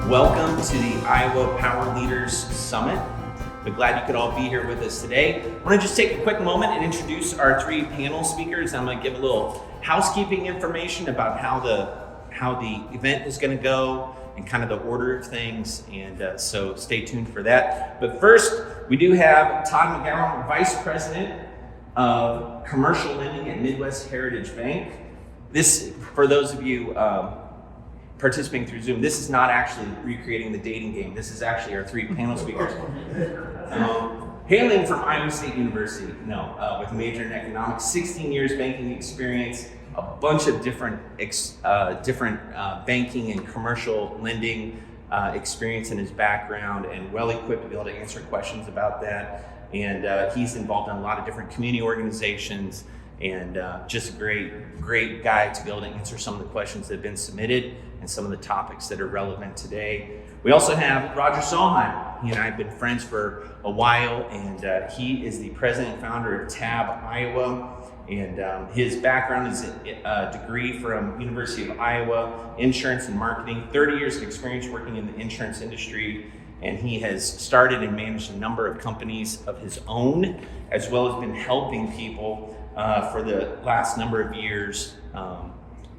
Welcome to the Iowa Power Leaders Summit. We're glad you could all be here with us today. I want to just take a quick moment and introduce our three panel speakers. I'm going to give a little housekeeping information about how the event is going to go and kind of the order of things, and so stay tuned for that. But first, we do have Todd McGowan, Vice President of Commercial Lending at Midwest Heritage Bank. This, for those of you participating through Zoom, this is not actually recreating the dating game. This is actually our three panel speakers. Hailing from Iowa State University, with a major in economics, 16 years banking experience, a bunch of different banking and commercial lending experience in his background, and well equipped to be able to answer questions about that. And he's involved in a lot of different community organizations, and just a great guy to be able to answer some of the questions that have been submitted and some of the topics that are relevant today. We also have Roger Stalheim. He and I have been friends for a while, and he is the president and founder of T.A.B, Iowa. And his background is a degree from University of Iowa, insurance and marketing, 30 years of experience working in the insurance industry. And he has started and managed a number of companies of his own, as well as been helping people for the last number of years,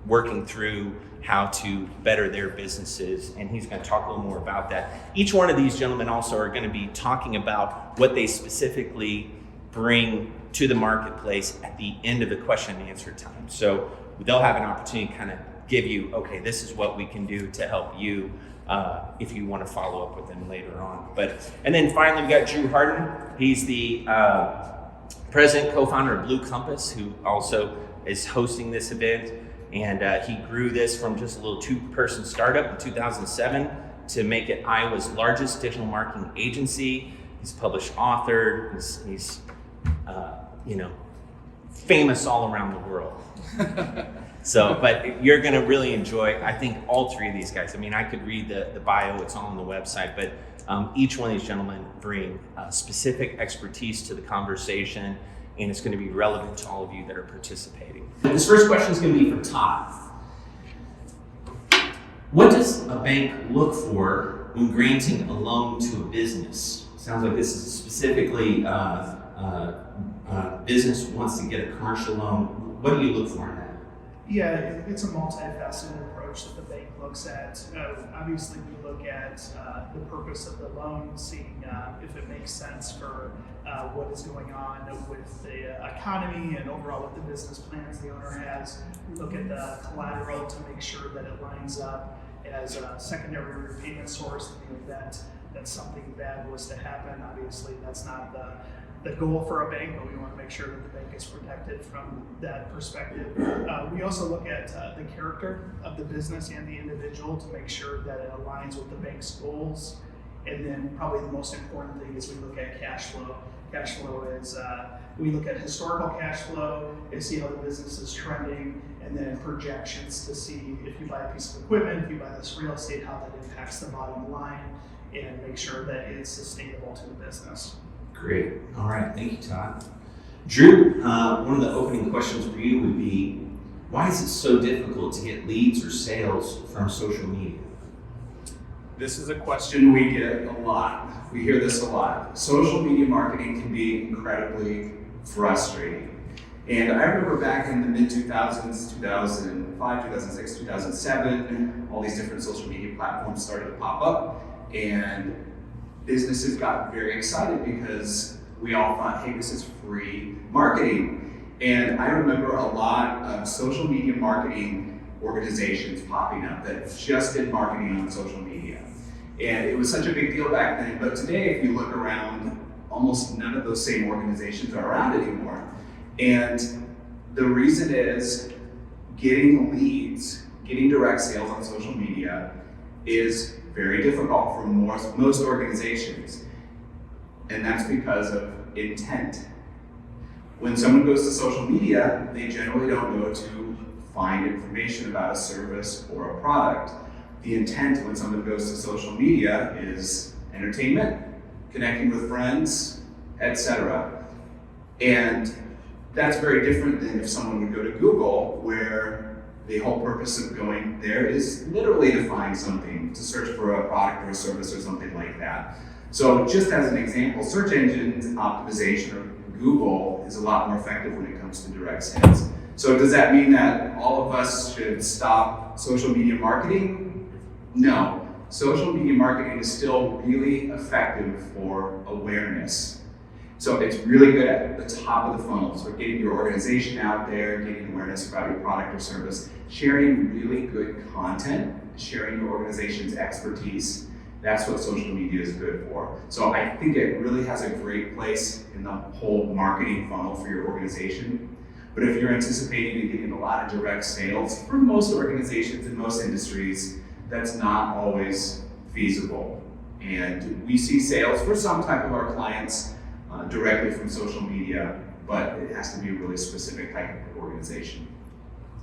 working through how to better their businesses, and he's going to talk a little more about that. Each one of these gentlemen also are going to be talking about what they specifically bring to the marketplace at the end of the question and answer time. So they'll have an opportunity to kind of give you, okay, this is what we can do to help you if you want to follow up with them later on. And then finally, we got Drew Harden. He's the president, co-founder of Blue Compass, who also is hosting this event. And he grew this from just a little two-person startup in 2007 to make it Iowa's largest digital marketing agency. He's published author. He's famous all around the world. But you're going to really enjoy, I think, all three of these guys. I mean, I could read the bio. It's all on the website. But each one of these gentlemen bring specific expertise to the conversation, and it's going to be relevant to all of you that are participating. This first question is going to be for Todd. What does a bank look for when granting a loan to a business? Sounds like this is specifically business wants to get a commercial loan. What do you look for in that? Yeah, it's a multifaceted approach that the bank looks at. Obviously, we look at the purpose of the loan, seeing if it makes sense for what is going on with the economy and overall with the business plans the owner has. We look at the collateral to make sure that it lines up as a secondary repayment source in the event that something bad was to happen. Obviously, that's not the goal for a bank, but we want to make sure that the bank is protected from that perspective. We also look at the character of the business and the individual to make sure that it aligns with the bank's goals. And then probably the most important thing is we look at cash flow. Cash flow is, we look at historical cash flow and see how the business is trending, and then projections to see if you buy a piece of equipment, if you buy this real estate, how that impacts the bottom line, and make sure that it's sustainable to the business. Great. All right. Thank you, Todd. Drew, one of the opening questions for you would be, why is it so difficult to get leads or sales from social media? This is a question we get a lot. We hear this a lot. Social media marketing can be incredibly frustrating. And I remember back in the mid-2000s, 2005, 2006, 2007, all these different social media platforms started to pop up, and businesses got very excited because we all thought, hey, this is free marketing. And I remember a lot of social media marketing organizations popping up that just did marketing on social media. And it was such a big deal back then, but today if you look around, almost none of those same organizations are around anymore. And the reason is getting leads, getting direct sales on social media is very difficult for most organizations. And that's because of intent. When someone goes to social media, they generally don't go to find information about a service or a product. The intent when someone goes to social media is entertainment, connecting with friends, etc. And that's very different than if someone would go to Google, where the whole purpose of going there is literally to find something, to search for a product or a service or something like that. So just as an example, search engine optimization or Google is a lot more effective when it comes to direct sales. So does that mean that all of us should stop social media marketing? No. Social media marketing is still really effective for awareness. So it's really good at the top of the funnel. So getting your organization out there, getting awareness about your product or service, sharing really good content, sharing your organization's expertise. That's what social media is good for. So I think it really has a great place in the whole marketing funnel for your organization. But if you're anticipating and getting a lot of direct sales, for most organizations in most industries, that's not always feasible. And we see sales for some type of our clients directly from social media, but it has to be a really specific type of organization.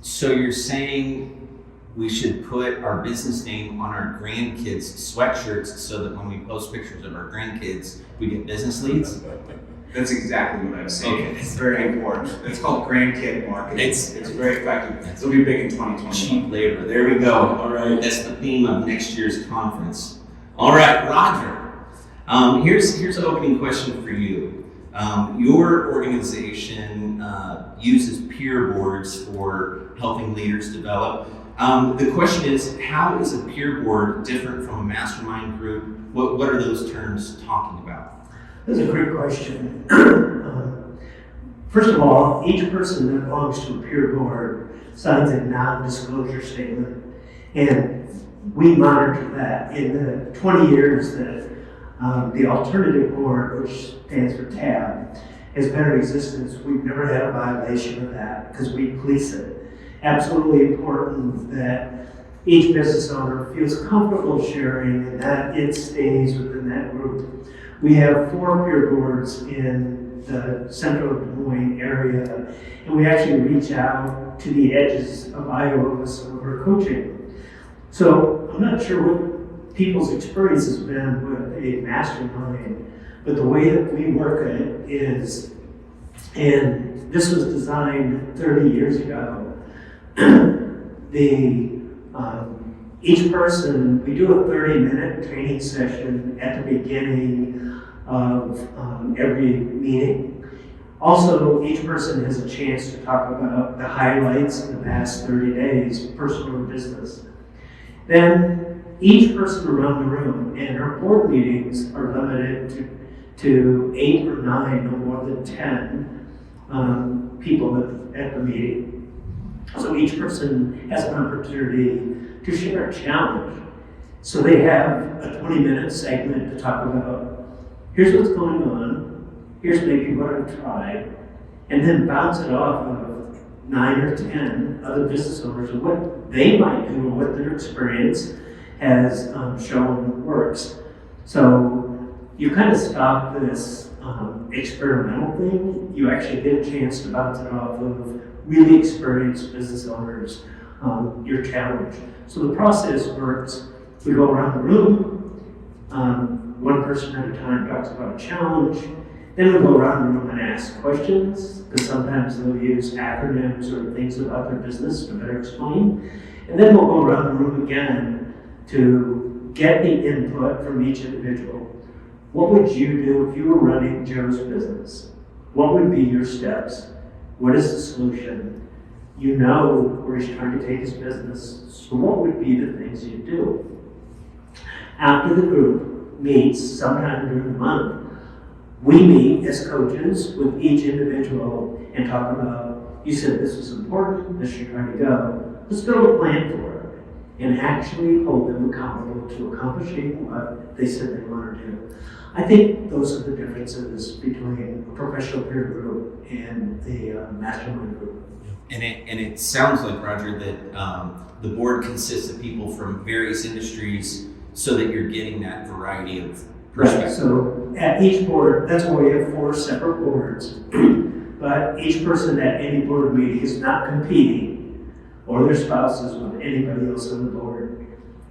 So you're saying we should put our business name on our grandkids' sweatshirts so that when we post pictures of our grandkids, we get business leads? That's exactly what I'm saying. Okay. It's very important. It's called grandkid marketing. It's very effective. It'll be big in 2021. Cheap labor. There we go. All right. That's the theme of next year's conference. All right, Roger. Here's an opening question for you. Your organization uses peer boards for helping leaders develop. The question is, how is a peer board different from a mastermind group? What are those terms talking about? That's a great question. First of all, each person that belongs to a peer board signs a non-disclosure statement, and we monitor that. In the 20 years that the alternative board, which stands for T.A.B, has been in existence, we've never had a violation of that because we police it. Absolutely important that each business owner feels comfortable sharing and that it stays within that group. We have 4 peer boards in the central Des Moines area, and we actually reach out to the edges of Iowa with some of our coaching. So I'm not sure what people's experience has been with a mastermind, but the way that we work it is, and this was designed 30 years ago, each person, we do a 30-minute training session at the beginning of every meeting. Also, each person has a chance to talk about the highlights of the past 30 days, personal or business. Then each person around the room, and our board meetings are limited to 8 or 9, no more than 10 people at the meeting. So each person has an opportunity to share a challenge. So they have a 20-minute segment to talk about, here's what's going on, here's maybe what I've tried, and then bounce it off of 9 or 10 other business owners of what they might do or what their experience has shown works. So you kind of stop this experimental thing. You actually get a chance to bounce it off of really experienced business owners, your challenge. So the process works. We go around the room, one person at a time talks about a challenge, then we go around the room and ask questions, because sometimes they'll use acronyms or things about their business to better explain. And then we'll go around the room again to get the input from each individual. What would you do if you were running Joe's business? What would be your steps? What is the solution? You know where he's trying to take his business, so what would be the things you'd do? After the group meets sometime during the month, we meet as coaches with each individual and talk about, you said this was important, this you're trying to go. Let's build a plan for it and actually hold them accountable to accomplishing what they said they want to do. I think those are the differences between a professional peer group and the mastermind group. And it sounds like, Roger, that the board consists of people from various industries so that you're getting that variety of perspective. Right, so at each board, that's why we have 4 separate boards, but each person at any board meeting is not competing or their spouses with anybody else on the board.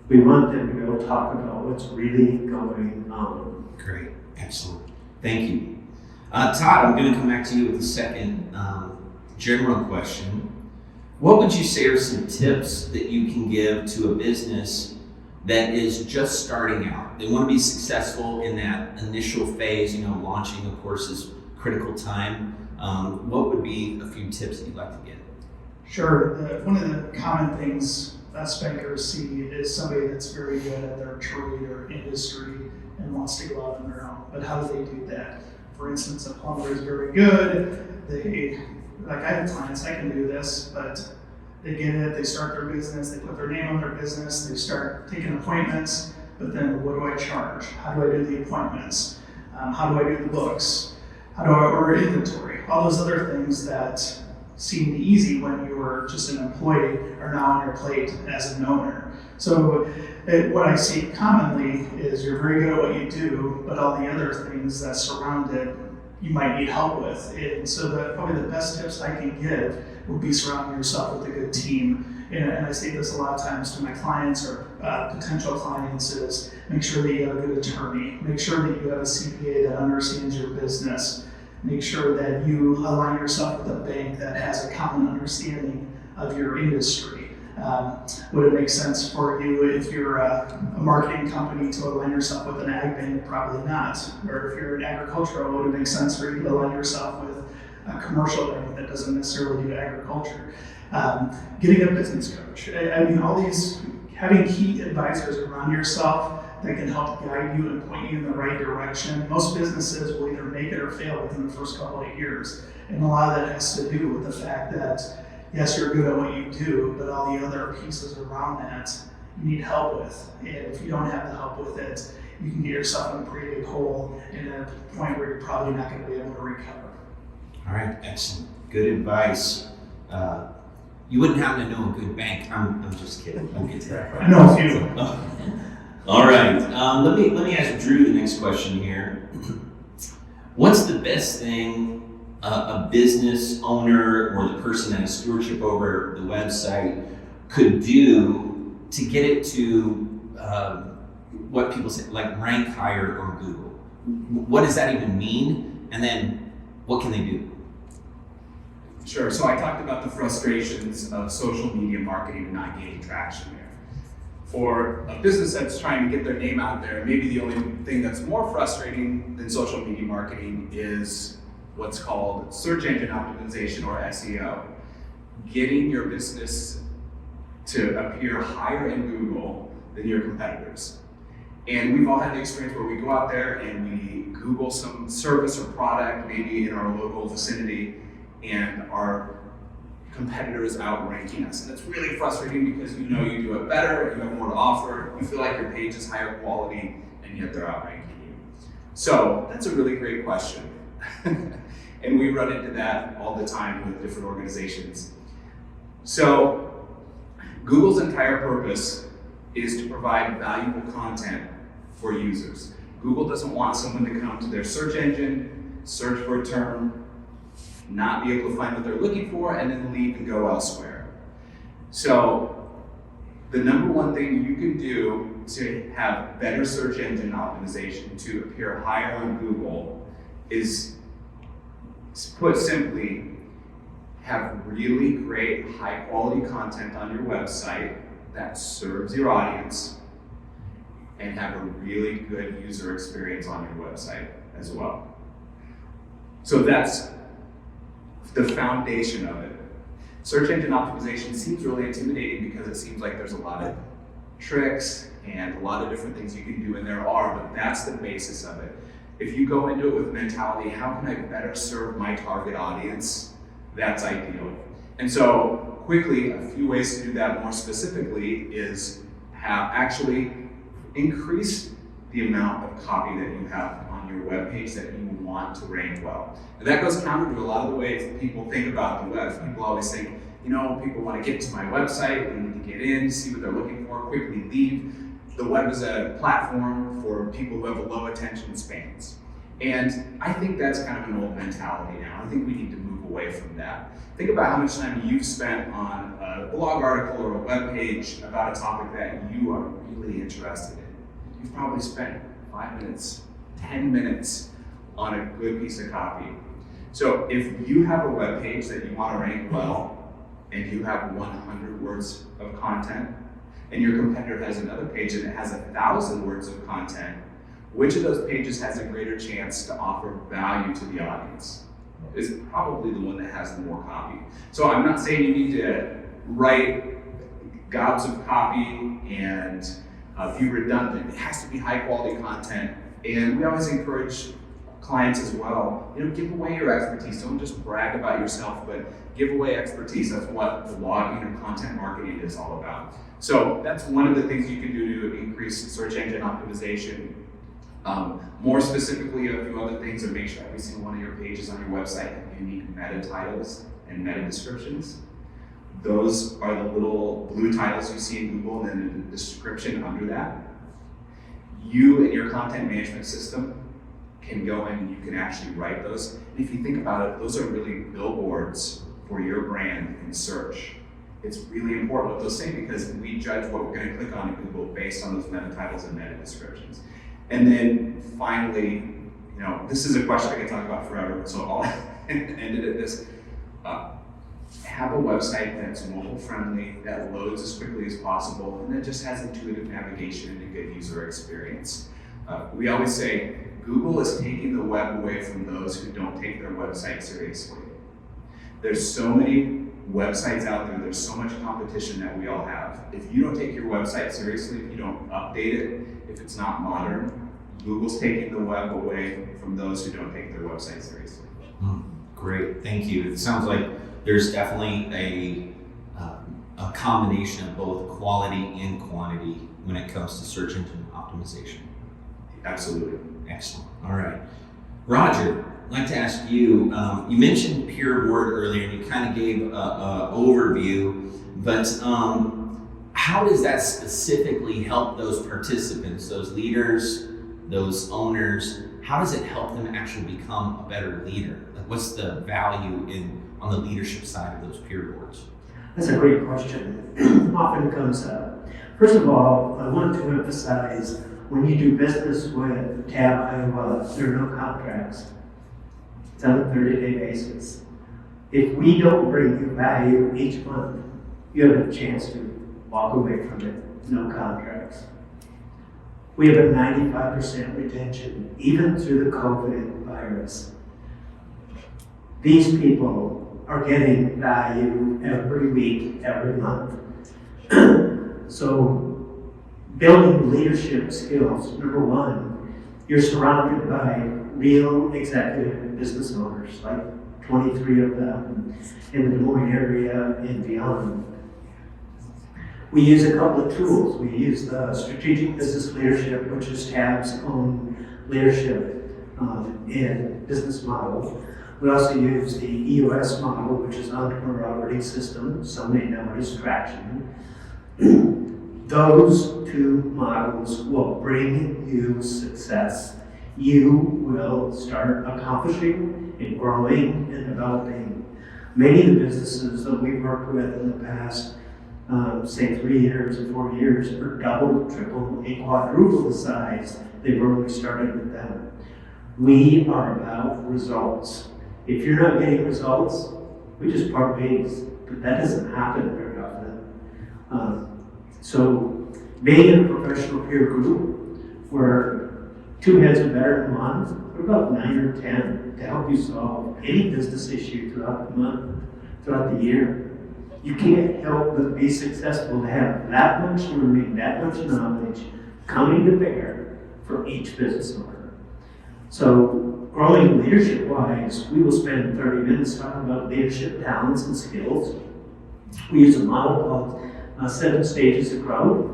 We want them to be able to talk about what's really going on. Great, excellent. Thank you. Todd, I'm going to come back to you with a second general question. What would you say are some tips that you can give to a business that is just starting out? They want to be successful in that initial phase, launching, of course, is critical time. What would be a few tips that you'd like to give? Sure. One of the common things us bankers see is somebody that's very good at their trade or industry and wants to go out on their own. But how do they do that? For instance, a plumber is very good. I have clients, I can do this, but they get it, they start their business, they put their name on their business, they start taking appointments, but then what do I charge? How do I do the appointments? How do I do the books? How do I order inventory? All those other things that seemed easy when you were just an employee are now on your plate as an owner. So what I see commonly is you're very good at what you do, but all the other things that surround it, you might need help with. And so probably the best tips I can give would be surrounding yourself with a good team. And I say this a lot of times to my clients or potential clients is make sure that you have a good attorney, make sure that you have a CPA that understands your business, make sure that you align yourself with a bank that has a common understanding of your industry. Would it make sense for you if you're a marketing company to align yourself with an ag bank? Probably not. Or if you're an agricultural, would it make sense for you to align yourself with a commercial bank that doesn't necessarily do agriculture? Getting a business coach. All these, having key advisors around yourself that can help guide you and point you in the right direction. Most businesses will either make it or fail within the first couple of years. And a lot of that has to do with the fact that, yes, you're good at what you do, but all the other pieces around that you need help with. And if you don't have the help with it, you can get yourself in a pretty big hole and at a point where you're probably not going to be able to recover. All right, excellent. Good advice. You wouldn't happen to know a good bank. I'm just kidding. I'll get to that. I know a few. All right. Let me ask Drew the next question here. What's the best thing a business owner or the person that has stewardship over the website could do to get it to what people say, like rank higher on Google? What does that even mean? And then what can they do? Sure, so I talked about the frustrations of social media marketing and not gaining traction there. For a business that's trying to get their name out there, maybe the only thing that's more frustrating than social media marketing is what's called search engine optimization, or SEO. Getting your business to appear higher in Google than your competitors. And we've all had the experience where we go out there and we Google some service or product, maybe in our local vicinity, and our competitor is outranking us. And it's really frustrating because you know you do it better, you have more to offer, you feel like your page is higher quality, and yet they're outranking you. So that's a really great question. And we run into that all the time with different organizations. So Google's entire purpose is to provide valuable content for users. Google doesn't want someone to come to their search engine, search for a term, not be able to find what they're looking for, and then leave and go elsewhere. So the number one thing you can do to have better search engine optimization, to appear higher on Google, is, put simply, have really great high quality content on your website that serves your audience, and have a really good user experience on your website as well. So that's the foundation of it. Search engine optimization seems really intimidating because it seems like there's a lot of tricks and a lot of different things you can do, and there are, but that's the basis of it. If you go into it with the mentality, how can I better serve my target audience? That's ideal. And so quickly, a few ways to do that more specifically is actually increase the amount of copy that you have on your web page that you want to rank well. And that goes counter to a lot of the ways that people think about the web. People always think, people want to get to my website, they need to get in, see what they're looking for, quickly leave. The web is a platform for people who have low attention spans. And I think that's kind of an old mentality now. I think we need to move away from that. Think about how much time you've spent on a blog article or a web page about a topic that you are really interested in. You've probably spent 5 minutes, 10 minutes on a good piece of copy. So if you have a web page that you want to rank well, and you have 100 words of content, and your competitor has another page and it has 1,000 words of content, which of those pages has a greater chance to offer value to the audience? Is probably the one that has the more copy. So I'm not saying you need to write gobs of copy and be redundant. It has to be high quality content. And we always encourage clients as well, give away your expertise. Don't just brag about yourself, but give away expertise. That's what blogging and content marketing is all about. So that's one of the things you can do to increase search engine optimization. More specifically, a few other things are make sure every single one of your pages on your website have unique meta titles and meta descriptions. Those are the little blue titles you see in Google and then the description under that. You and your content management system can go in and you can actually write those. And if you think about it, those are really billboards for your brand in search. It's really important what those say because we judge what we're going to click on in Google based on those meta titles and meta descriptions. And then finally, this is a question I can talk about forever, so I'll end it at this. Have a website that's mobile friendly, that loads as quickly as possible, and that just has intuitive navigation and a good user experience. We always say, Google is taking the web away from those who don't take their website seriously. There's so many websites out there, there's so much competition that we all have. If you don't take your website seriously, if you don't update it, if it's not modern, Google's taking the web away from those who don't take their website seriously. Great, thank you. It sounds like there's definitely a combination of both quality and quantity when it comes to search engine optimization. Absolutely. Excellent. All right. Roger, I'd like to ask you, you mentioned peer board earlier and you kind of gave an overview, but how does that specifically help those participants, those leaders, those owners? How does it help them actually become a better leader? Like, what's the value on the leadership side of those peer boards? That's a great question. Often comes up. First of all, I want to emphasize when you do business with T.A.B. Iowa, there are no contracts. It's on a 30-day basis. If we don't bring you value each month, you have a chance to walk away from it. No contracts. We have a 95% retention, even through the COVID virus. These people are getting value every week, every month. So, building leadership skills, number one, you're surrounded by real executive business owners, like 23 of them in the Des Moines area and beyond. We use a couple of tools. We use the strategic business leadership, which is T.A.B.'s own leadership and business model. We also use the EOS model, which is Entrepreneur Operating System. Some may know it as Traction. Those two models will bring you success. You will start accomplishing and growing and developing. Many of the businesses that we've worked with in the past, say 3 years or 4 years, are double, triple, and quadruple the size they were when we started with them. We are about results. If you're not getting results, we just part ways. But that doesn't happen very often. So being in a professional peer group where two heads are better than one, we're about 9 or 10 to help you solve any business issue throughout the month, throughout the year. You can't help but be successful to have that much learning, that much knowledge coming to bear for each business owner. So growing leadership-wise, we will spend 30 minutes talking about leadership talents and skills. We use a model called 7 Stages of Growth.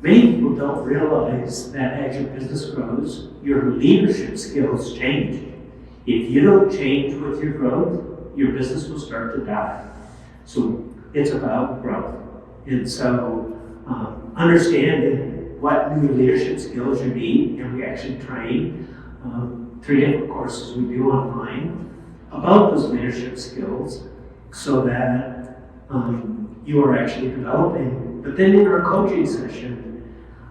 Many people don't realize that as your business grows, your leadership skills change. If you don't change with your growth, your business will start to die. So it's about growth. And so understanding what new leadership skills you need, and we actually train 3 different courses we do online about those leadership skills so that you are actually developing. But then in our coaching session,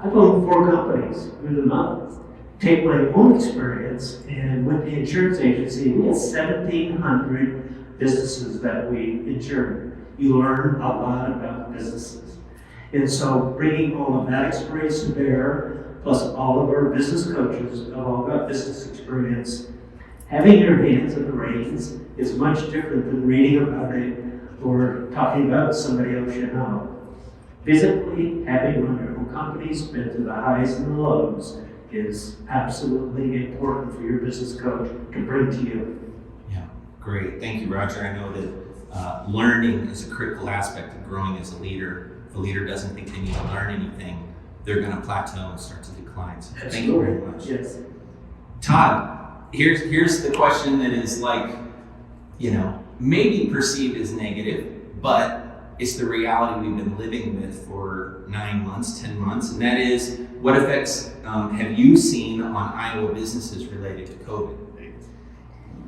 I've owned 4 companies through the month. Take my own experience, and with the insurance agency, we have 1,700 businesses that we insure. you learn a lot about businesses. And so bringing all of that experience to bear, plus all of our business coaches have all got business experience, having your hands in the reins is much different than reading about it or talking about somebody else you know. Physically, having run your own companies, been through the highs and the lows, is absolutely important for your business coach to bring to you. Yeah, great. Thank you, Roger. I know that learning is a critical aspect of growing as a leader. If a leader doesn't think they need to learn anything, they're going to plateau and start to decline. So thank you very much. Yes. Todd, here's the question that is like, maybe perceived as negative, but it's the reality we've been living with for 9 months, 10 months, and that is, what effects have you seen on Iowa businesses related to COVID?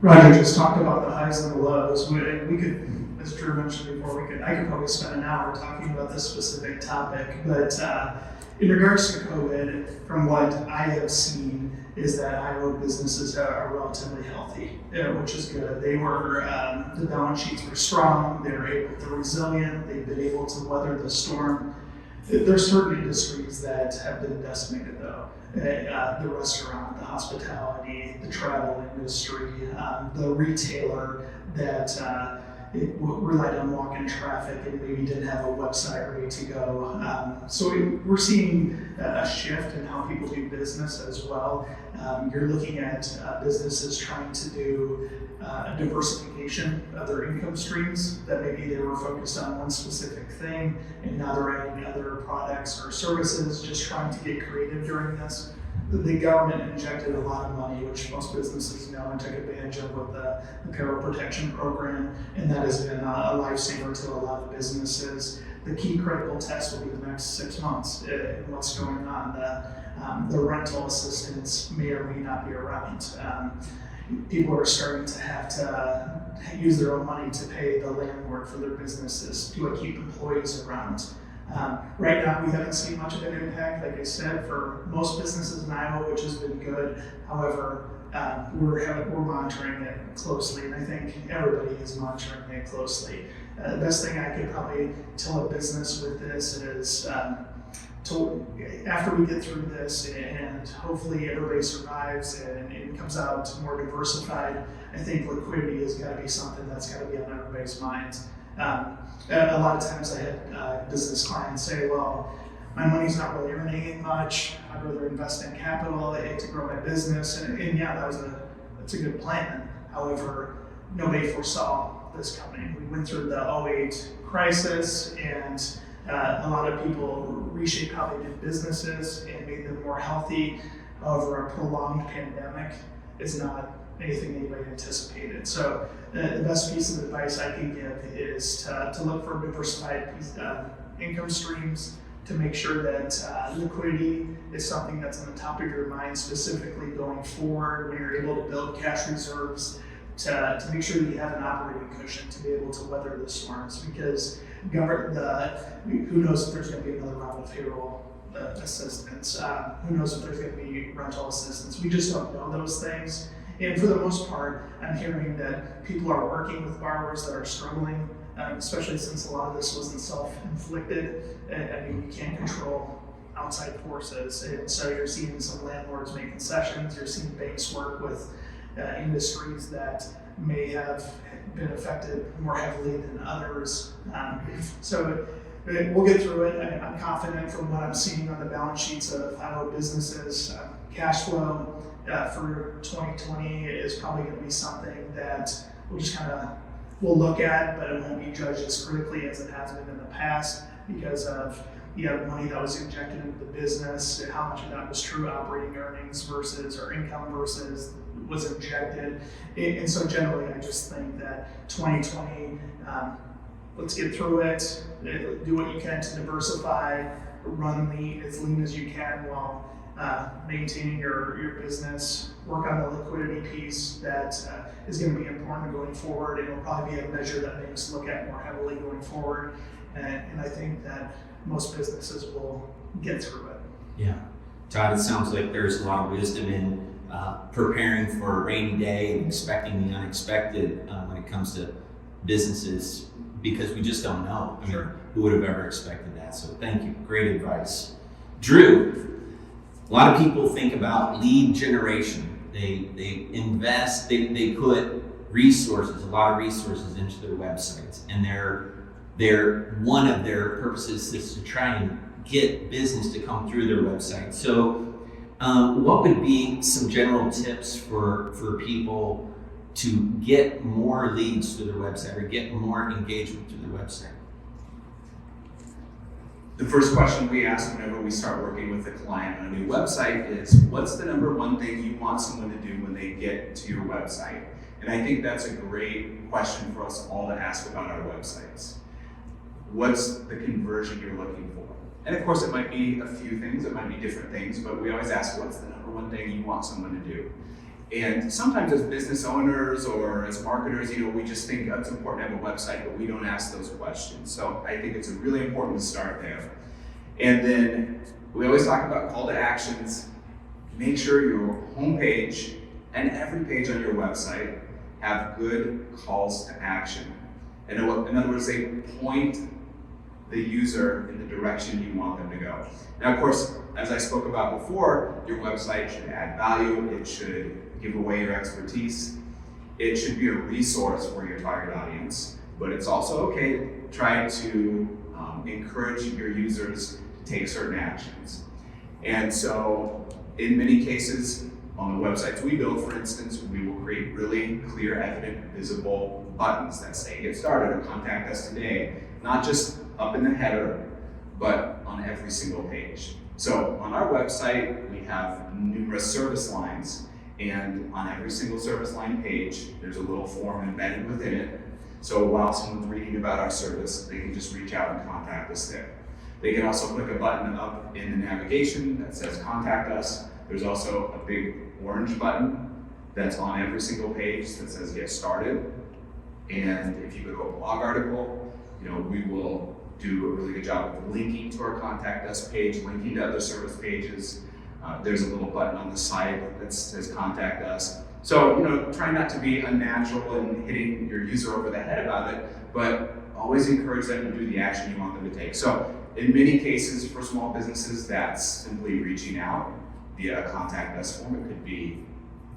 Roger just talked about the highs and the lows. We could, as Drew mentioned before, I could probably spend an hour talking about this specific topic, but in regards to COVID, from what I have seen, is that Iowa businesses are relatively healthy, which is good. They were, the balance sheets were strong, they're resilient, they've been able to weather the storm. There's certain industries that have been decimated though. The restaurant, the hospitality, the travel industry, the retailer that relied on walk-in traffic and maybe didn't have a website ready to go. So we're seeing a shift in how people do business as well. You're looking at businesses trying to do a diversification of their income streams, that maybe they were focused on one specific thing and now they're adding other products or services, just trying to get creative during this. The government injected a lot of money, which most businesses know and took advantage of with the payroll protection program, and that has been a lifesaver to a lot of businesses. The key critical test will be the next 6 months, what's going on. The rental assistance may or may not be around. People are starting to have to use their own money to pay the landlord for their businesses. Do I keep employees around? Right now, we haven't seen much of an impact, like I said, for most businesses in Iowa, which has been good. However, we're monitoring it closely, and I think everybody is monitoring it closely. The best thing I could probably tell a business with this is, after we get through this and hopefully everybody survives and it comes out more diversified, I think liquidity has got to be something that's got to be on everybody's minds. A lot of times I had business clients say, well, my money's not really earning much, I'd rather invest in capital to grow my business, and yeah, that's a good plan. However, nobody foresaw this coming. We went through the 2008 crisis, and a lot of people reshaped how they did businesses and made them more healthy. However, a prolonged pandemic is not anything anybody anticipated. So the best piece of advice I can give is to look for diversified income streams, to make sure that liquidity is something that's on the top of your mind, specifically going forward when you're able to build cash reserves, to make sure that you have an operating cushion to be able to weather the storms, because who knows if there's going to be another round of payroll assistance, who knows if there's going to be rental assistance. We just don't know those things. And for the most part, I'm hearing that people are working with borrowers that are struggling, especially since a lot of this wasn't self-inflicted. I mean, you can't control outside forces. And so you're seeing some landlords make concessions. You're seeing banks work with industries that may have been affected more heavily than others. So we'll get through it. I'm confident from what I'm seeing on the balance sheets of Iowa businesses. Cash flow for 2020 is probably going to be something that we'll look at, but it won't be judged as critically as it has been in the past, because of money that was injected into the business, how much of that was true operating earnings versus or income versus was injected. And so generally, I just think that 2020, let's get through it, do what you can to diversify, run as lean as you can while maintaining your business, work on the liquidity piece that is going to be important going forward, and will probably be a measure that banks look at more heavily going forward. And I think that most businesses will get through it. Yeah. Todd, it sounds like there's a lot of wisdom in preparing for a rainy day and expecting the unexpected when it comes to businesses because we just don't know. I mean, Sure. who would have ever expected that? So thank you. Great advice. Drew, a lot of people think about lead generation. They invest, they put resources, a lot of resources into their websites, and they're one of their purposes is to try and get business to come through their website. So what would be some general tips for people to get more leads to their website or get more engagement to their website? The first question we ask whenever we start working with a client on a new website is, what's the number one thing you want someone to do when they get to your website? And I think that's a great question for us all to ask about our websites. What's the conversion you're looking for? And of course, it might be a few things, it might be different things, but we always ask, what's the number one thing you want someone to do? And sometimes as business owners or as marketers, we just think it's important to have a website, but we don't ask those questions. So I think it's really important to start there. And then we always talk about call to actions. Make sure your homepage and every page on your website have good calls to action. And in other words, they point the user in the direction you want them to go. Now, of course, as I spoke about before, your website should add value, it should give away your expertise, it should be a resource for your target audience, but it's also okay to try to encourage your users to take certain actions. And so, in many cases, on the websites we build, for instance, we will create really clear, evident, visible buttons that say get started or contact us today, not just up in the header, but on every single page. So on our website, we have numerous service lines, and on every single service line page, there's a little form embedded within it. So while someone's reading about our service, they can just reach out and contact us there. They can also click a button up in the navigation that says contact us. There's also a big orange button that's on every single page that says get started. And if you go to a blog article, we will do a really good job of linking to our contact us page, linking to other service pages. There's a little button on the side that says contact us. So, try not to be unnatural and hitting your user over the head about it, but always encourage them to do the action you want them to take. So in many cases for small businesses, that's simply reaching out via a contact us form. It could be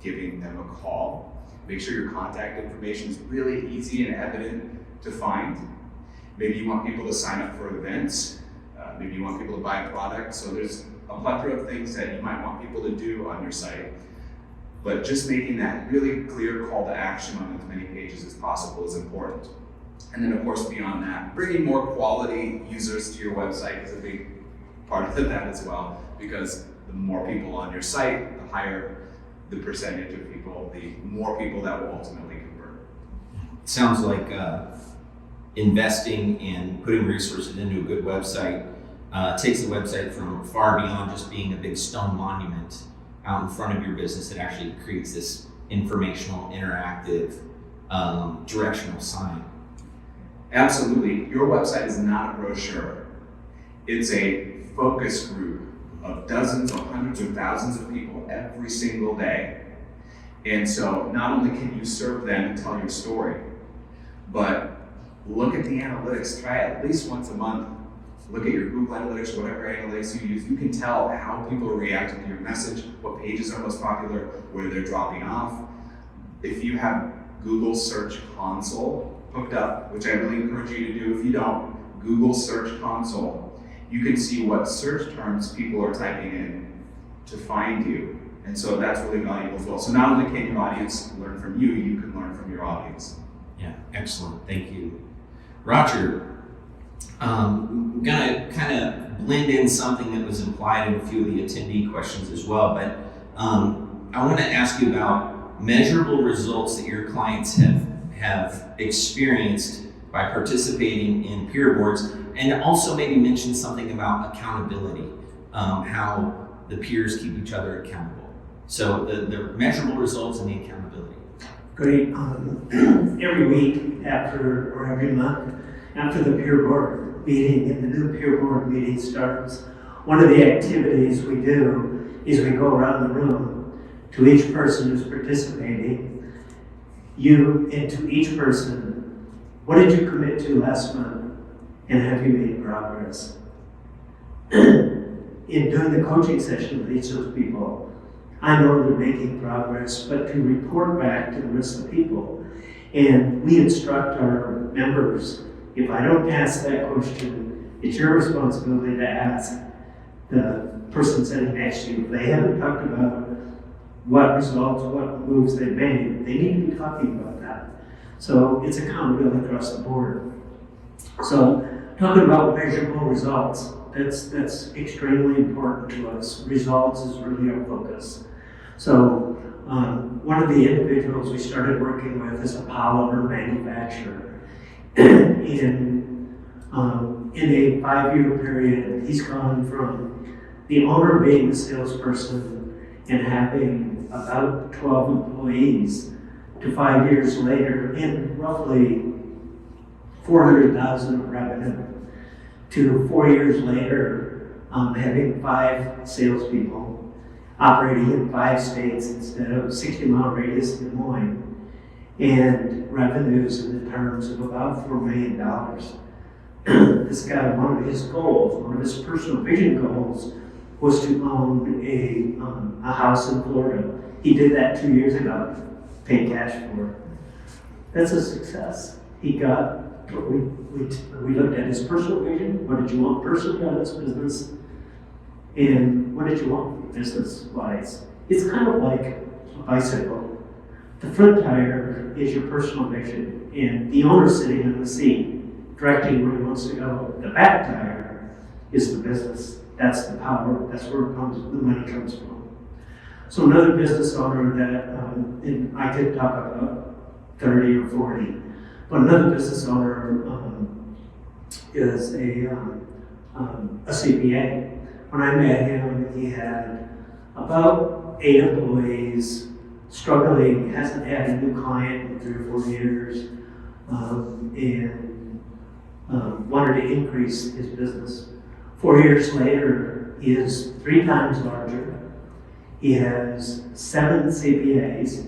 giving them a call. Make sure your contact information is really easy and evident to find. Maybe you want people to sign up for events. Maybe you want people to buy a product. So there's a plethora of things that you might want people to do on your site. But just making that really clear call to action on as many pages as possible is important. And then of course, beyond that, bringing more quality users to your website is a big part of that as well, because the more people on your site, the higher the percentage of people, the more people that will ultimately convert. It sounds like investing in putting resources into a good website takes the website from far beyond just being a big stone monument out in front of your business. It actually creates this informational, interactive, directional sign. Absolutely. Your website is not a brochure. It's a focus group of dozens or hundreds or thousands of people every single day. And so not only can you serve them and tell your story, but look at the analytics. Try it at least once a month. Look at your Google Analytics, whatever analytics you use. You can tell how people are reacting to your message, what pages are most popular, where they're dropping off. If you have Google Search Console hooked up, which I really encourage you to do if you don't, Google Search Console, you can see what search terms people are typing in to find you. And so that's really valuable as well. So not only can your audience learn from you, you can learn from your audience. Yeah, excellent. Thank you. Roger, I'm gonna kind of blend in something that was implied in a few of the attendee questions as well, but I want to ask you about measurable results that your clients have experienced by participating in peer boards, and also maybe mention something about accountability, how the peers keep each other accountable. So the measurable results and the accountability. Great. Every week after, or every month after the peer board meeting and the new peer board meeting starts, one of the activities we do is we go around the room to each person who's participating. And to each person, what did you commit to last month, and have you made progress? In doing the coaching session with each of those people, I know they're making progress, but to report back to the rest of the people. And we instruct our members, if I don't ask that question, it's your responsibility to ask the person sitting next to you. If they haven't talked about what results, what moves they made, they need to be talking about that. So it's accountability across the board. So talking about measurable results, that's extremely important to us. Results is really our focus. So one of the individuals we started working with is a polymer manufacturer. In a 5-year period, he's gone from the owner being the salesperson and having about 12 employees to 5 years later in roughly $400,000 of revenue to 4 years later having 5 salespeople operating in 5 states instead of 60-mile radius in Des Moines, and revenues in the terms of about $4 million. This guy, one of his goals, one of his personal vision goals, was to own a house in Florida. He did that 2 years ago, paid cash for it. That's a success. He got, we looked at his personal vision. What did you want personally out of this business? And what did you want business-wise? It's kind of like a bicycle. The front tire is your personal vision, and the owner sitting in the seat, directing where he wants to go. The back tire is the business. That's the power. That's where the money comes from. So another business owner that, and I could talk about 30 or 40, but another business owner is a CPA. When I met him, he had about 8 employees, struggling, hasn't had a new client in 3 or 4 years, and wanted to increase his business. 4 years later, he is 3 times larger. He has 7 CPAs,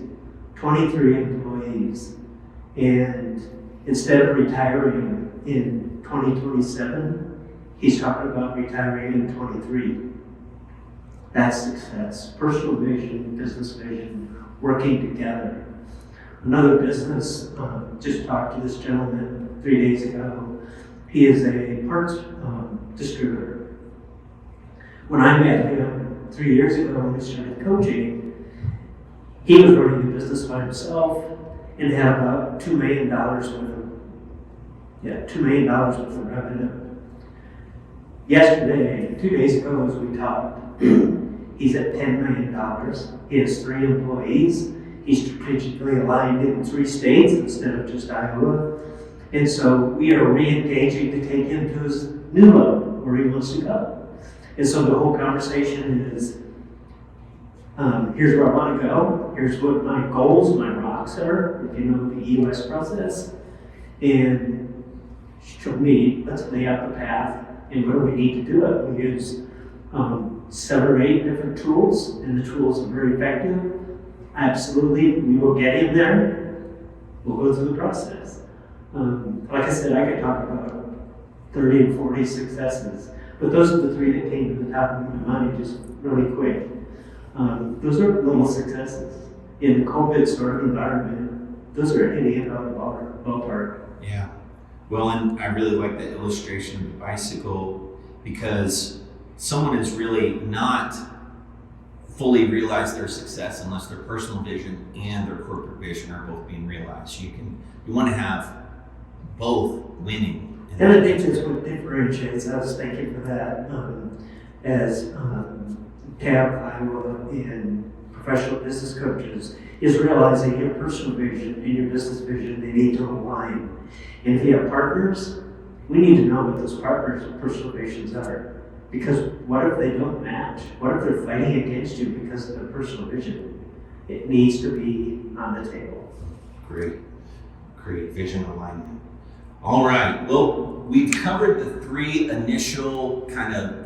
23 employees, and instead of retiring in 2027, he's talking about retiring in 23. That's success. Personal vision, business vision, working together. Another business, just talked to this gentleman 3 days ago. He is a parts distributor. When I met him 3 years ago when we started coaching, he was running the business by himself and had about $2 million with him. Yeah, $2 million worth of revenue. Yesterday, 2 days ago as we talked, he's at $10 million. He has 3 employees. He's strategically aligned in 3 states instead of just Iowa. And so we are re-engaging to take him to his new level where he wants to go. And so the whole conversation is, here's where I want to go. Here's what my goals, my rocks are, if you know the EOS process. And show me, let's lay out the path. And what do we need to do it? We use 7 or 8 different tools, and the tools are very effective. Absolutely, we will get him there. We'll go through the process. Like I said, I could talk about 30 and 40 successes, but those are the 3 that came to the top of my mind just really quick. Those are little successes. In the COVID sort of environment, those are hitting it out of the ballpark. Yeah. Well, and I really like the illustration of the bicycle because someone is really not fully realized their success unless their personal vision and their corporate vision are both being realized. You want to have both winning. And I think that's what differentiates us. Thank you for that. As T.A.B, Iowa, and professional business coaches, is realizing your personal vision and your business vision, they need to align. And if you have partners, we need to know what those partners' personal visions are. Because what if they don't match? What if they're fighting against you because of their personal vision? It needs to be on the table. Great vision alignment. All right, well, we've covered the 3 initial kind of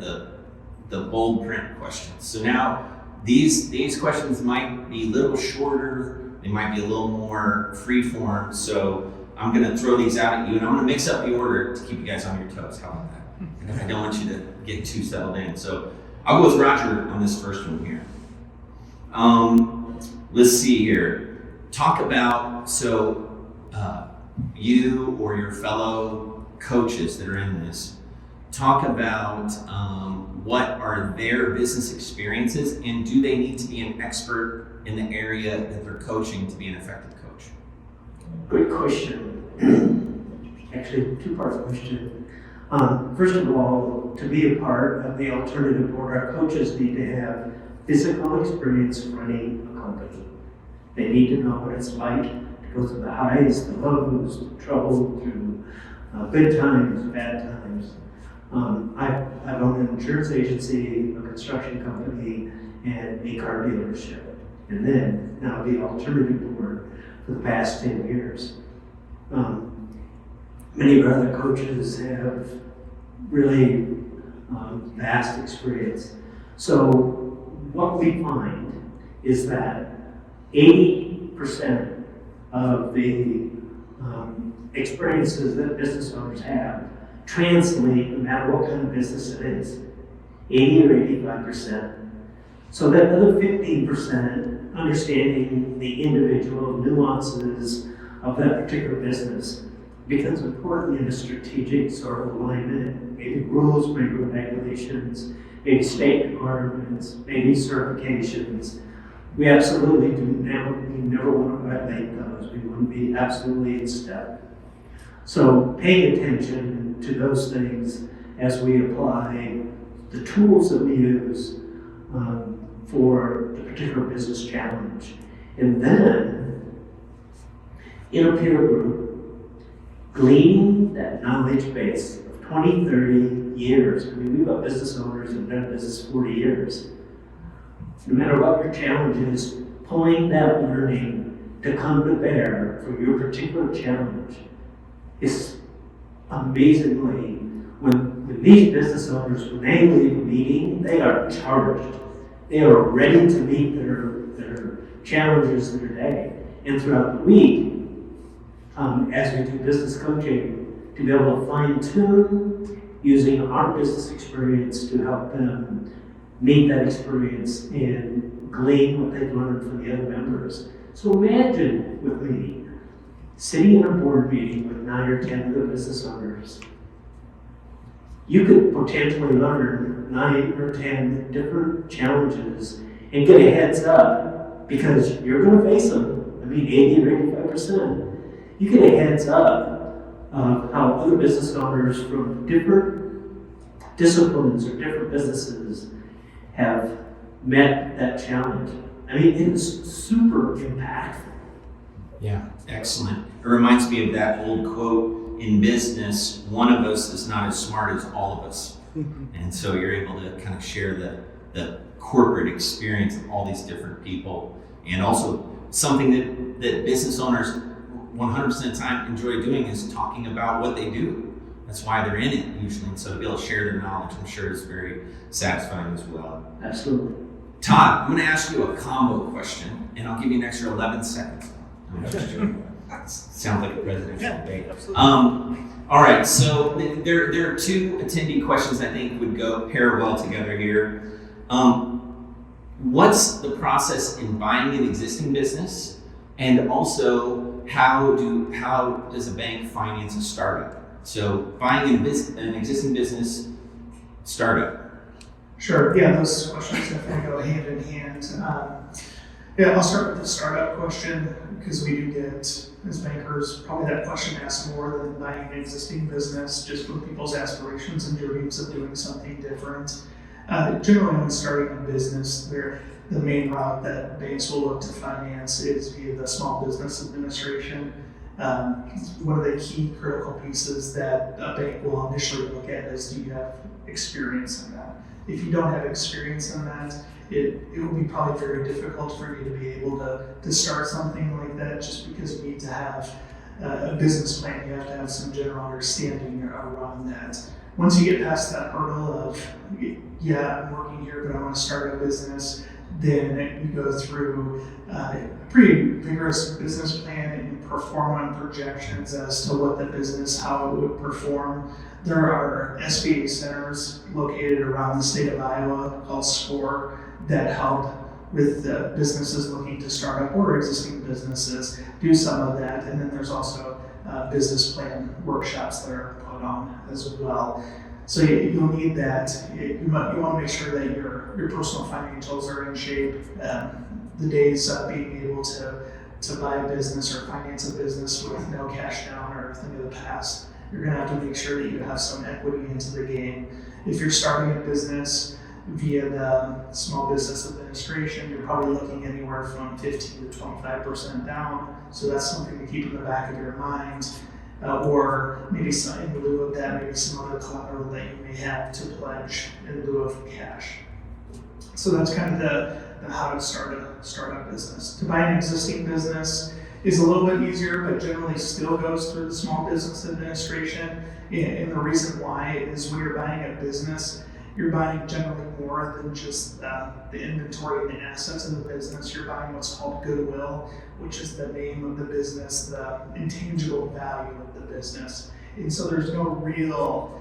the bold print questions. So now these questions might be a little shorter, they might be a little more free form. So I'm going to throw these out at you, and I'm going to mix up the order to keep you guys on your toes. How about that? I don't want you to get too settled in. So I'll go with Roger on this first one here. Let's see here. Talk about, you or your fellow coaches that are in this, talk about what are their business experiences, and do they need to be an expert in the area that they're coaching to be an effective coach? Good question. Actually, two-part question. First of all, to be a part of the alternative board, our coaches need to have physical experience running a company. They need to know what it's like to go through the highs, the lows, the trouble, through good times, bad times. I've owned an insurance agency, a construction company, and a car dealership. And then now the alternative board for the past 10 years. Many of our other coaches have really vast experience. So what we find is that 80% of the experiences that business owners have translate no matter what kind of business it is, 80 or 85%. So that other 15%, understanding the individual nuances of that particular business, becomes important in a strategic sort of alignment, maybe rules, maybe regulations, maybe state requirements, maybe certifications. We absolutely we never want to violate those. We want to be absolutely in step. So paying attention to those things as we apply the tools that we use for the particular business challenge. And then, in a peer group, gleaning that knowledge base of 20, 30 years. I mean, we've got business owners who've been in business 40 years. No matter what your challenge is, pulling that learning to come to bear for your particular challenge is amazingly, when these business owners, when they leave a meeting, they are charged. They are ready to meet their challenges of their day. And throughout the week, as we do business coaching, to be able to fine-tune using our business experience to help them meet that experience and glean what they've learned from the other members. So imagine with me, sitting in a board meeting with 9 or 10 other business owners. You could potentially learn 9 or 10 different challenges and get a heads up because you're going to face them. I mean, 80 or 85%. You get a heads up of how other business owners from different disciplines or different businesses have met that challenge. I mean, it is super impactful. Yeah, excellent. It reminds me of that old quote in business, one of us is not as smart as all of us. And so you're able to kind of share the corporate experience of all these different people. And also something that business owners 100% of the time enjoy doing is talking about what they do. That's why they're in it usually. And so to be able to share their knowledge, I'm sure is very satisfying as well. Absolutely. Todd, I'm going to ask you a combo question, and I'll give you an extra 11 seconds. Sounds like a presidential debate. All right, so there are two attendee questions I think would pair well together here. What's the process in buying an existing business, and also how does a bank finance a startup? So buying an existing business, startup. Sure. Yeah, those questions definitely go hand in hand. I'll start with the startup question because we do get, as bankers, probably that question asked more than buying an existing business, just with people's aspirations and dreams of doing something different. Generally, when starting a business, the main route that banks will look to finance is via the Small Business Administration. One of the key critical pieces that a bank will initially look at is, do you have experience in that? If you don't have experience in that, it will be probably very difficult for you to be able to start something like that, just because you need to have a business plan. You have to have some general understanding around that. Once you get past that hurdle of, yeah, I'm working here, but I want to start a business, Then you go through a pretty vigorous business plan and perform projections as to what the business, how it would perform. There are SBA centers located around the state of Iowa called SCORE that help with businesses looking to start up or existing businesses do some of that. And then there's also business plan workshops that are put on as well. So you'll need that. You want to make sure that your personal financials are in shape. The days of being able to buy a business or finance a business with no cash down or anything of the past, you're going to have to make sure that you have some equity into the game. If you're starting a business via the Small Business Administration, you're probably looking anywhere from 15 to 25% down. So that's something to keep in the back of your mind. Or maybe some, in lieu of that, maybe some other collateral that you may have to pledge in lieu of cash. So that's kind of the how to start a business. To buy an existing business is a little bit easier, but generally still goes through the Small Business Administration. And the reason why is when you're buying a business, you're buying generally more than just the inventory and the assets of the business. You're buying what's called goodwill, which is the name of the business, the intangible value of the business. And so there's no real,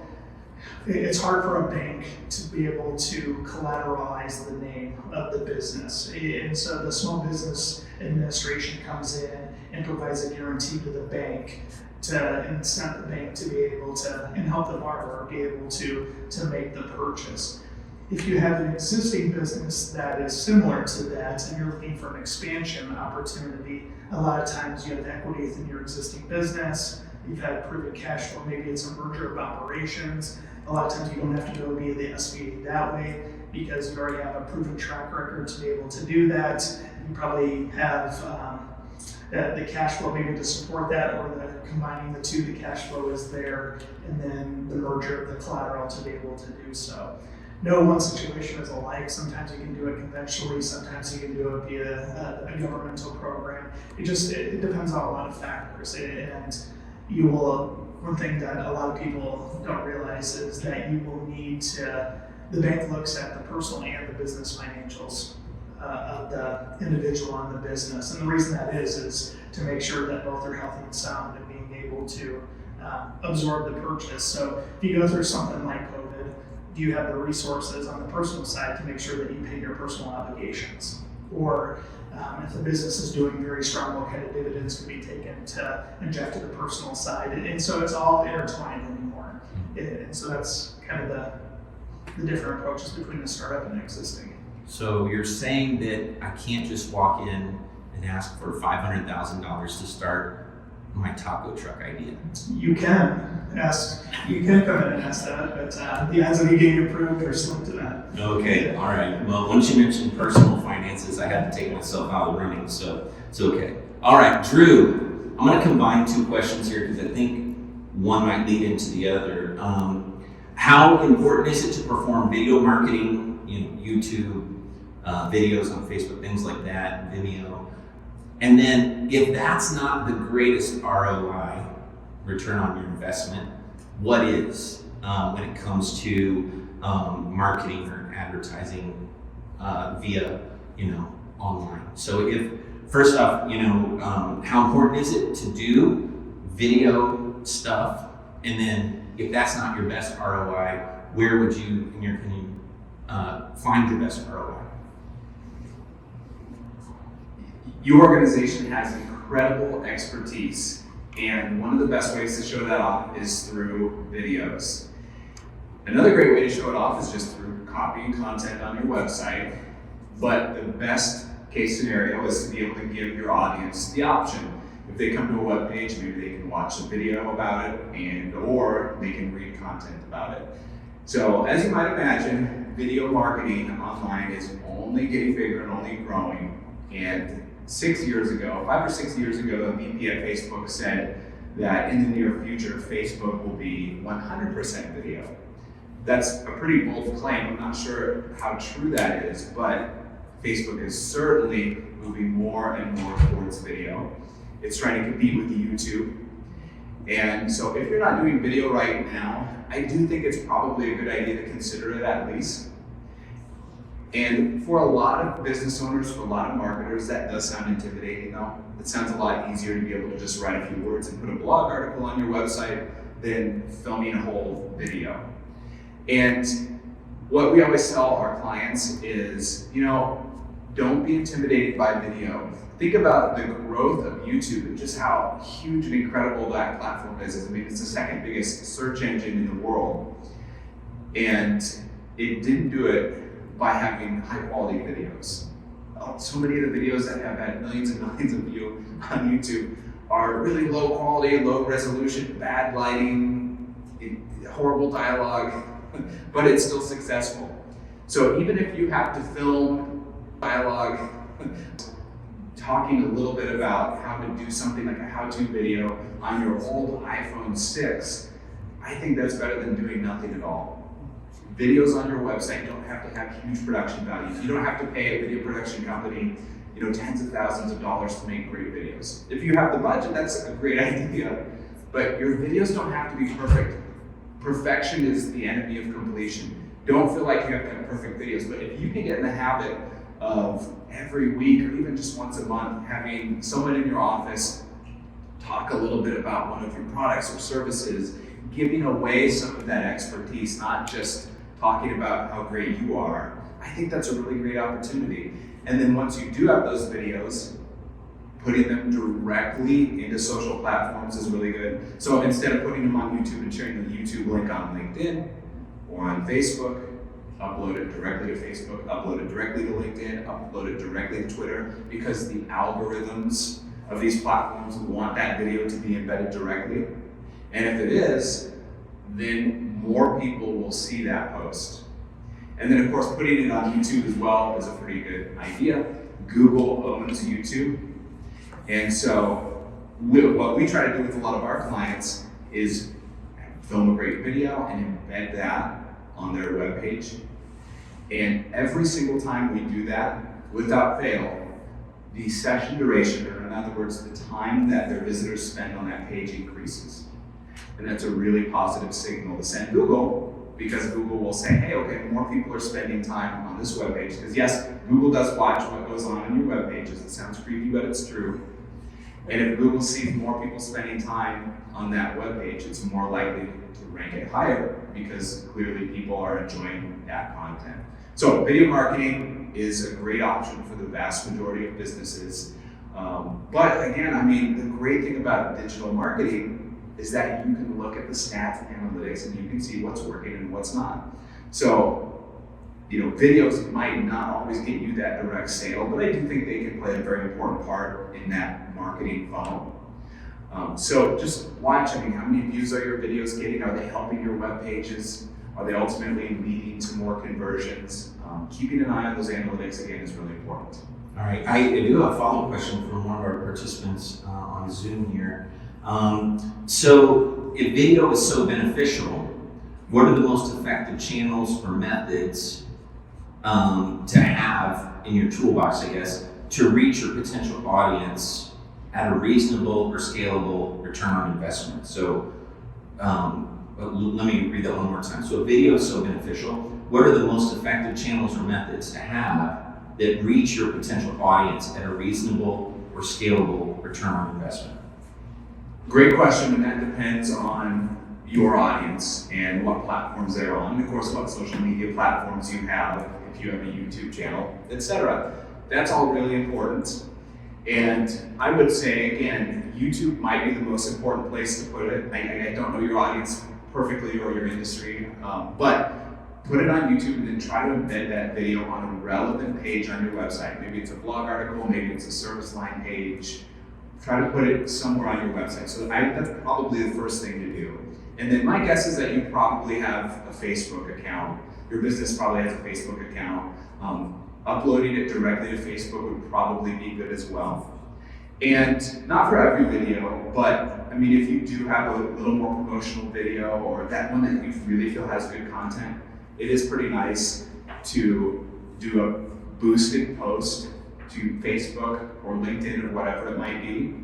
it's hard for a bank to be able to collateralize the name of the business. And so the Small Business Administration comes in and provides a guarantee to the bank to incent the bank to be able to, and help the borrower be able to make the purchase. If you have an existing business that is similar to that and you're looking for an expansion opportunity, a lot of times you have equity within your existing business, you've had proven cash flow, maybe it's a merger of operations. A lot of times you don't have to go via the SBA that way because you already have a proven track record to be able to do that. You probably have the cash flow maybe to support that, or combining the two, the cash flow is there, and then the merger of the collateral to be able to do so. No one situation is alike. Sometimes you can do it conventionally, sometimes you can do it via a governmental program. It depends on a lot of factors, and you will, one thing that a lot of people don't realize is that you will need to, the bank looks at the personal and the business financials of the individual and the business. And the reason that is to make sure that both are healthy and sound and being able to absorb the purchase. So if you go through something like COVID, do you have the resources on the personal side to make sure that you pay your personal obligations? Or if the business is doing very strong, what kind of dividends can be taken to inject to the personal side? And so it's all intertwined anymore. And so that's kind of the different approaches between the startup and existing. So you're saying that I can't just walk in and ask for $500,000 to start my taco truck idea? You can come in and ask that, but the odds of you getting approved are slim to that. Okay, all right. Well, once you mentioned personal finances, I had to take myself out of the running, so it's okay. All right, Drew, I'm going to combine two questions here because I think one might lead into the other. How important is it to perform video marketing, YouTube, videos on Facebook, things like that, Vimeo? And then if that's not the greatest ROI, return on your investment, what is when it comes to marketing or advertising via, online? So if, first off, how important is it to do video stuff? And then if that's not your best ROI, where would you, in your opinion, find your best ROI? Your organization has incredible expertise, and one of the best ways to show that off is through videos. Another great way to show it off is just through copying content on your website, but the best case scenario is to be able to give your audience the option. If they come to a web page, maybe they can watch a video about it, or they can read content about it. So as you might imagine, video marketing online is only getting bigger and only growing. And 5 or 6 years ago, the VP at Facebook said that in the near future, Facebook will be 100% video. That's a pretty bold claim. I'm not sure how true that is, but Facebook is certainly moving more and more towards video. It's trying to compete with YouTube. And so if you're not doing video right now, I do think it's probably a good idea to consider it at least. And for a lot of business owners, for a lot of marketers, that does sound intimidating though. It sounds a lot easier to be able to just write a few words and put a blog article on your website than filming a whole video. And what we always tell our clients is, don't be intimidated by video. Think about the growth of YouTube and just how huge and incredible that platform is. I mean, it's the second biggest search engine in the world. And it didn't do it by having high quality videos. So many of the videos that have had millions and millions of views on YouTube are really low quality, low resolution, bad lighting, horrible dialogue, but it's still successful. So even if you have to film dialogue, talking a little bit about how to do something like a how-to video on your old iPhone 6, I think that's better than doing nothing at all. Videos on your website don't have to have huge production values. You don't have to pay a video production company, tens of thousands of dollars to make great videos. If you have the budget, that's a great idea, but your videos don't have to be perfect. Perfection is the enemy of completion. Don't feel like you have to have perfect videos, but if you can get in the habit of every week or even just once a month having someone in your office talk a little bit about one of your products or services, giving away some of that expertise, not just talking about how great you are, I think that's a really great opportunity. And then once you do have those videos, putting them directly into social platforms is really good. So instead of putting them on YouTube and sharing the YouTube link on LinkedIn or on Facebook, upload it directly to Facebook, upload it directly to LinkedIn, upload it directly to Twitter, because the algorithms of these platforms want that video to be embedded directly. And if it is, then more people will see that post. And then of course, putting it on YouTube as well is a pretty good idea. Google owns YouTube. And so what we try to do with a lot of our clients is film a great video and embed that on their webpage. And every single time we do that, without fail, the session duration, or in other words, the time that their visitors spend on that page increases. And that's a really positive signal to send Google, because Google will say, hey, okay, more people are spending time on this webpage. Because yes, Google does watch what goes on your web pages. It sounds creepy, but it's true. And if Google sees more people spending time on that web page, it's more likely to rank it higher, because clearly people are enjoying that content. So video marketing is a great option for the vast majority of businesses. But again, the great thing about digital marketing is that you can look at the stats and analytics and you can see what's working and what's not. So, videos might not always get you that direct sale, but I do think they can play a very important part in that marketing funnel. So just watch, how many views are your videos getting? Are they helping your web pages? Are they ultimately leading to more conversions? Keeping an eye on those analytics, again, is really important. All right, I do have a follow-up question from one of our participants on Zoom here. So if video is so beneficial, what are the most effective channels or methods to have in your toolbox, I guess, to reach your potential audience at a reasonable or scalable return on investment? So let me read that one more time. So if video is so beneficial, what are the most effective channels or methods to have that reach your potential audience at a reasonable or scalable return on investment? Great question, and that depends on your audience and what platforms they're on, and of course what social media platforms you have, if you have a YouTube channel, etc. That's all really important. And I would say, again, YouTube might be the most important place to put it. I don't know your audience perfectly or your industry, but put it on YouTube and then try to embed that video on a relevant page on your website. Maybe it's a blog article, maybe it's a service line page. Try to put it somewhere on your website. So that's probably the first thing to do. And then my guess is that you probably have a Facebook account. Your business probably has a Facebook account. Uploading it directly to Facebook would probably be good as well. And not for every video, but if you do have a little more promotional video, or that one that you really feel has good content, it is pretty nice to do a boosted post to Facebook or LinkedIn or whatever it might be,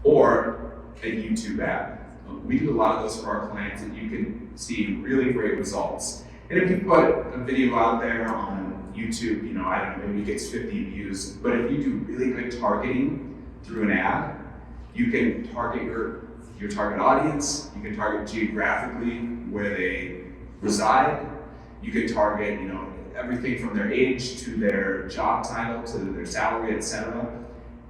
or a YouTube ad. We do a lot of those for our clients, and you can see really great results. And if you put a video out there on YouTube, I don't know, maybe it gets 50 views, but if you do really good targeting through an ad, you can target your target audience, you can target geographically where they reside, you can target, everything from their age to their job title to their salary, etc.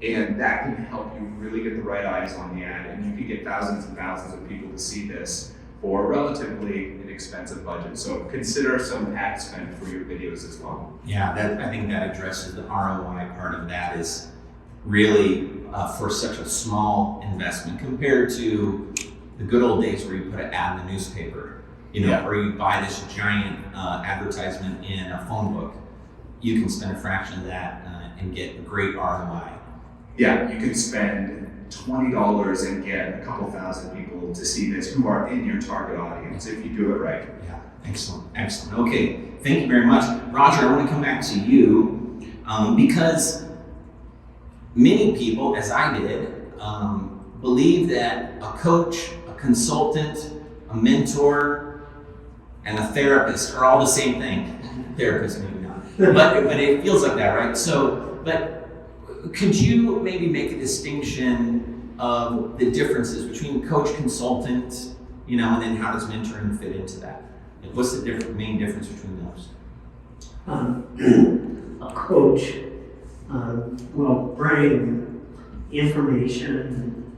And that can help you really get the right eyes on the ad, and you can get thousands and thousands of people to see this for a relatively inexpensive budget. So consider some ad spend for your videos as well. Yeah, I think that addresses the ROI part of that is really for such a small investment compared to the good old days where you put an ad in the newspaper, or you buy this giant advertisement in a phone book. You can spend a fraction of that and get a great ROI. Yeah, you can spend $20 and get a couple thousand people to see this who are in your target audience if you do it right. Yeah, excellent. Okay, thank you very much. Roger, I want to come back to you because many people, as I did, believe that a coach, a consultant, a mentor, and a therapist are all the same thing. Therapist, maybe not, but it feels like that, right? So, but could you maybe make a distinction of the differences between coach, consultant, and then how does mentoring fit into that? What's the main difference between those? A coach will bring information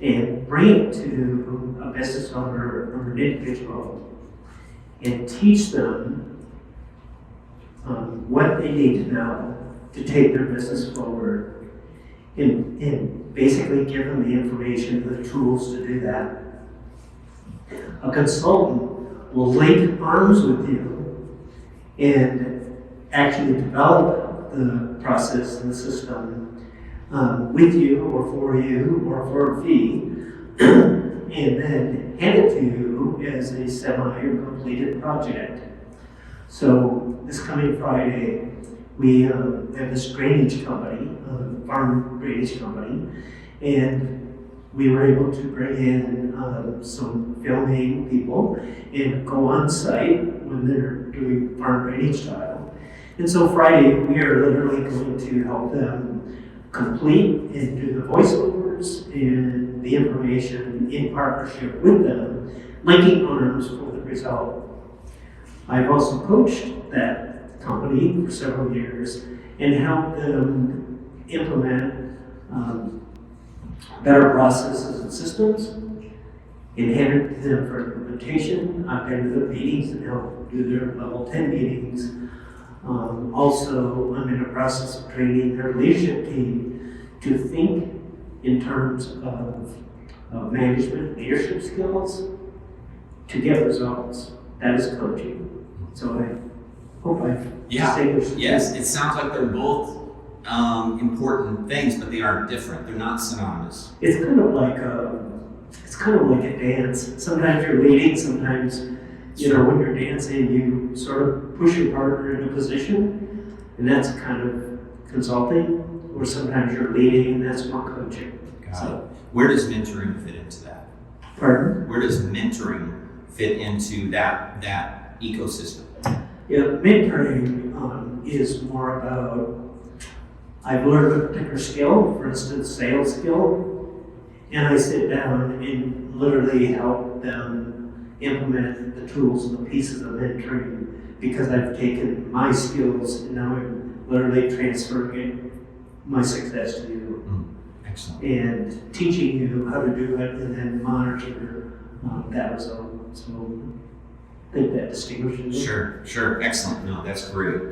and bring it to a business owner or an individual and teach them what they need to know to take their business forward and basically give them the information and the tools to do that. A consultant will link arms with you and actually develop the process and the system with you or for a fee and then hand it to you as a semi-completed project. So this coming Friday, we have this drainage company, farm drainage company, and we were able to bring in some filming people and go on site when they're doing farm drainage tile. And so Friday, we are literally going to help them complete and do the voiceovers and the information in partnership with them, linking arms for the result. I've also coached that company for several years and helped them implement better processes and systems and handed it to them for implementation. I've been to the meetings and helped do their level 10 meetings. Also, I'm in the process of training their leadership team to think in terms of management leadership skills to get results. That is coaching. So I hope I've distinguished. Yes, it sounds like they're both important things, but they are different. They're not synonymous. It's kind of like a dance. Sometimes you're leading, sometimes when you're dancing, you sort of push your partner into position, and that's kind of consulting. Or sometimes you're leading, and that's more coaching. Got it. Where does mentoring fit into that? Pardon? Where does mentoring fit into that ecosystem? Yeah, mentoring is more about, I've learned a particular skill, for instance, sales skill, and I sit down and literally help them implement the tools and the pieces of mentoring because I've taken my skills and now I'm literally transferring my success to you. Excellent. And teaching you how to do it and then monitor that result. So I think that distinguishes it. Sure. Excellent. No, that's great.